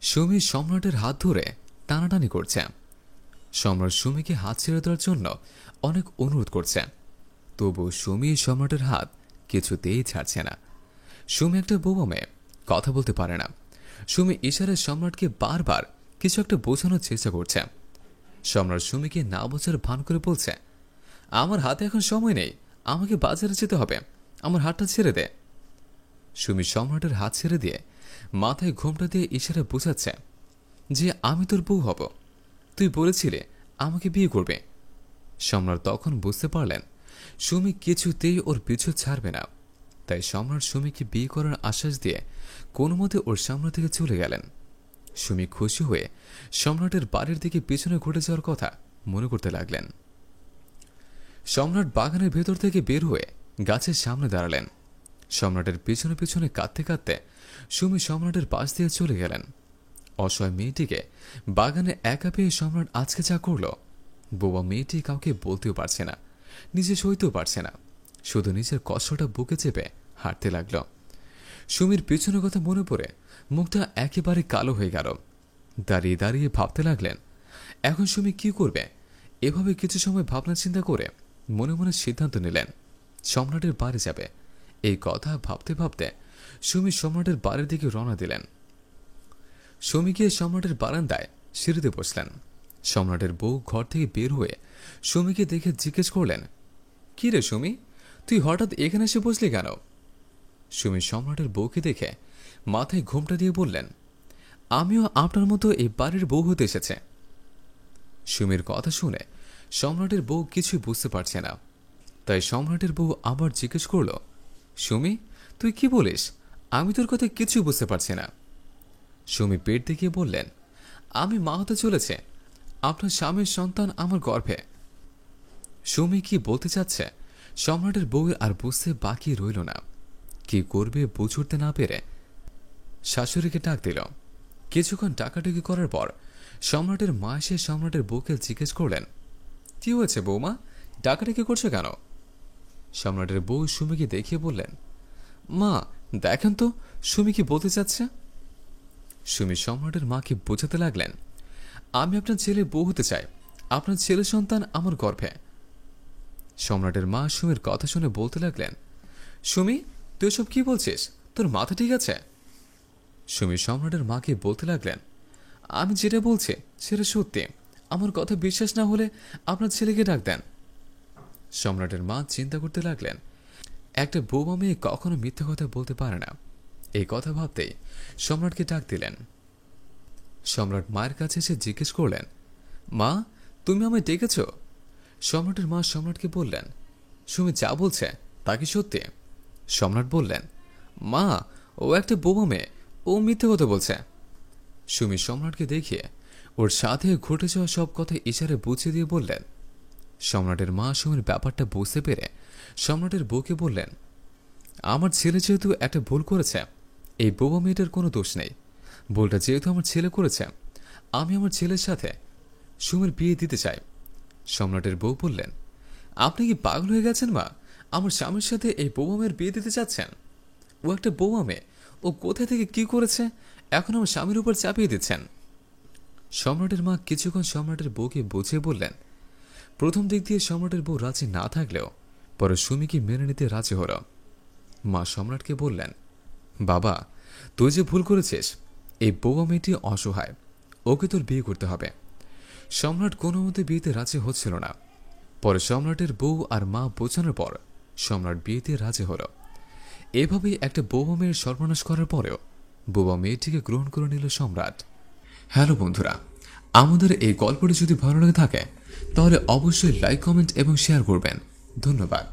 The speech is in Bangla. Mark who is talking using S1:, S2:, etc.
S1: সুমি সম্রাটের হাত ধরে টানাটানি করছে। সম্রাট সুমিকে হাত ছেড়ে দেওয়ার জন্য অনেক অনুরোধ করছে, তবু সুমি সম্রাটের হাত কিছুতেই ছাড়ছে না। সুমি একটা বোবা মেয়ে, কথা বলতে পারে না। সুমি ইশারায় সম্রাটকে বারবার কিছু একটা বোঝানোর চেষ্টা করছে। সম্রাট সুমিকে না বোঝার ভান করে বলছে, আমার হাতে এখন সময় নেই, আমাকে বাজারে যেতে হবে, আমার হাতটা ছেড়ে দে। সুমি সম্রাটের হাত ছেড়ে দিয়ে মাথায় ঘোমটা দিয়ে ইশারা বোঝাচ্ছে যে আমি তোর বউ হব, তুই বলেছিলে আমাকে বিয়ে করবে। সম্রাট তখন বুঝতে পারলেন সুমি কিছুতেই ওর পিছু ছাড়বে না, তাই সম্রাট সুমিকে বিয়ে করার আশ্বাস দিয়ে কোনো মতে ওর সামনে থেকে চলে গেলেন। সুমি খুশি হয়ে সম্রাটের বাড়ির দিকে পিছনে ঘুরে যাওয়ার কথা মনে করতে লাগলেন। সম্রাট বাগানের ভেতর থেকে বের হয়ে গাছের সামনে দাঁড়ালেন। সম্রাটের পিছনে পিছনে কাঁদতে কাঁদতে সুমি সম্রাটের পাশ দিয়ে চলে গেলেন। অসহায় মেয়েটিকে বাগানে একা পেয়ে সম্রাট আজকে যা করল, বোবা মেয়েটি কাউকে বলতেও পারছে না, নিজে সইতেও পারছে না, শুধু নিজের কষ্টটা বুকে চেপে হাঁটতে লাগল। সুমির পিছনের কথা মনে পড়ে মুখটা একেবারে কালো হয়ে গেল। দাঁড়িয়ে দাঁড়িয়ে ভাবতে লাগলেন এখন সুমি কি করবে। এভাবে কিছু সময় ভাবনা চিন্তা করে মনে মনে সিদ্ধান্ত নিলেন সম্রাটের বাড়ি যাবে। এই কথা ভাবতে ভাবতে সুমি সম্রাটের বাড়ির দিকে রওনা দিলেন। সুমি গিয়ে সম্রাটের বারান্দায় সিঁড়িতে বসলেন। সম্রাটের বউ ঘর থেকে বের হয়ে সুমিকে দেখে জিজ্ঞেস করলেন, কি রে সুমি, তুই হঠাৎ এখানে এসে বসলি কেন? সুমি সম্রাটের বউকে দেখে মাথায় ঘোমটা দিয়ে বললেন, আমিও আপনার মতো এই বাড়ির বউ হতে এসেছে। সুমির কথা শুনে সম্রাটের বউ কিছুই বুঝতে পারছে না, তাই সম্রাটের বউ আবার জিজ্ঞেস করল, সুমি তুই কি বলিস, আমি তোর কথা কিছুই বুঝতে পারছি না। সুমি পেট দেখিয়ে বললেন, আমি মা হতে চলেছে, আপনার স্বামীর সন্তান আমার গর্ভে। সুমি কি বলতে চাচ্ছে সম্রাটের বউয়ের আর বুঝতে বাকি রইল না। কি করবে বুঝে উঠতে না পেরে শাশুড়িকে ডাক দিল। কিছুক্ষণ টাকাটুকি করার পর সম্রাটের মা এসে সম্রাটের বউকে জিজ্ঞেস করলেন, কি হয়েছে বৌমা, ডাকাডাকি করছো কেন? সম্রাটের বউ সুমিকে দেখিয়ে বললেন, মা দেখেন তো সুমি কি বলতে চাচ্ছে। সুমি সম্রাটের মাকে বোঝাতে লাগলেন, আমি আপনার ছেলে বউ হতে চাই, আপনার ছেলে সন্তান আমার গর্ভে। সম্রাটের মা সুমির কথা শুনে বলতে লাগলেন, সুমি তুই সব কি বলছিস, তোর মাথা ঠিক আছে? সুমি সম্রাটের মাকে বলতে লাগলেন, আমি যেটা বলছি সেটা সত্যি, আমার কথা বিশ্বাস না হলে আপনার ছেলেকে ডাক দেন। সম্রাটের মা চিন্তা করতে লাগলেন, একটা বৌমা মেয়ে কখনো মিথ্যা কথা বলতে পারে না। এই কথা ভাবতেই সম্রাটকে ডাক দিলেন। সম্রাট মায়ের কাছে এসে জিজ্ঞেস করলেন, মা তুমি আমায় ডেকেছ? সম্রাটের মা সম্রাটকে বললেন, সুমি যা বলছে তা কি সত্যি? সম্রাট বললেন, মা ও একটা বোমা মেয়ে, ও মিথ্যে কথা বলছে। সুমি সম্রাটকে দেখিয়ে ওর সাথে ঘটে যাওয়া সব কথা ইশারে বুঝিয়ে দিয়ে বললেন। সম্রাটের মা সুমির ব্যাপারটা বুঝতে পেরে সম্রাটের বউকে বললেন, আমার ছেলে যেহেতু একটা ভুল করেছে, এই বোবা মেয়েটার কোনো দোষ নেই। ভুলটা যেহেতু আমার ছেলে করেছে, আমি আমার ছেলের সাথে সুমির বিয়ে দিতে চাই। সম্রাটের বউ বললেন, আপনি কি পাগল হয়ে গেছেন মা, আমার স্বামীর সাথে এই বোবা মেয়ের বিয়ে দিতে চাচ্ছেন? ও একটা বোবা মেয়ে, ও কোথা থেকে কি করেছে এখন আমার স্বামীর উপর চাপিয়ে দিচ্ছেন। সম্রাটের মা কিছুক্ষণ সম্রাটের বউকে বুঝিয়ে বললেন। প্রথম দিক দিয়ে সম্রাটের বউ রাজি না থাকলেও পরে সুমিকে মেনে নিতে রাজি হল। মা সম্রাটকে বললেন, বাবা তুই যে ভুল করেছিস, এই বৌমা মেয়েটি অসহায়, ওকে তোর বিয়ে করতে হবে। সম্রাট কোনো মতে বিয়েতে রাজি হচ্ছিল না। পরে সম্রাটের বউ আর মা বোঝানোর পর সম্রাট বিয়েতে রাজি হল। এভাবেই একটা বৌমা মেয়ের সর্বনাশ করার পরেও বোবা মেয়েটিকে গ্রহণ করে নিল সম্রাট। হ্যালো বন্ধুরা, আমাদের এই গল্পটি যদি ভালো লেগে থাকে তাহলে অবশ্যই লাইক, কমেন্ট এবং শেয়ার করবেন। ধন্যবাদ।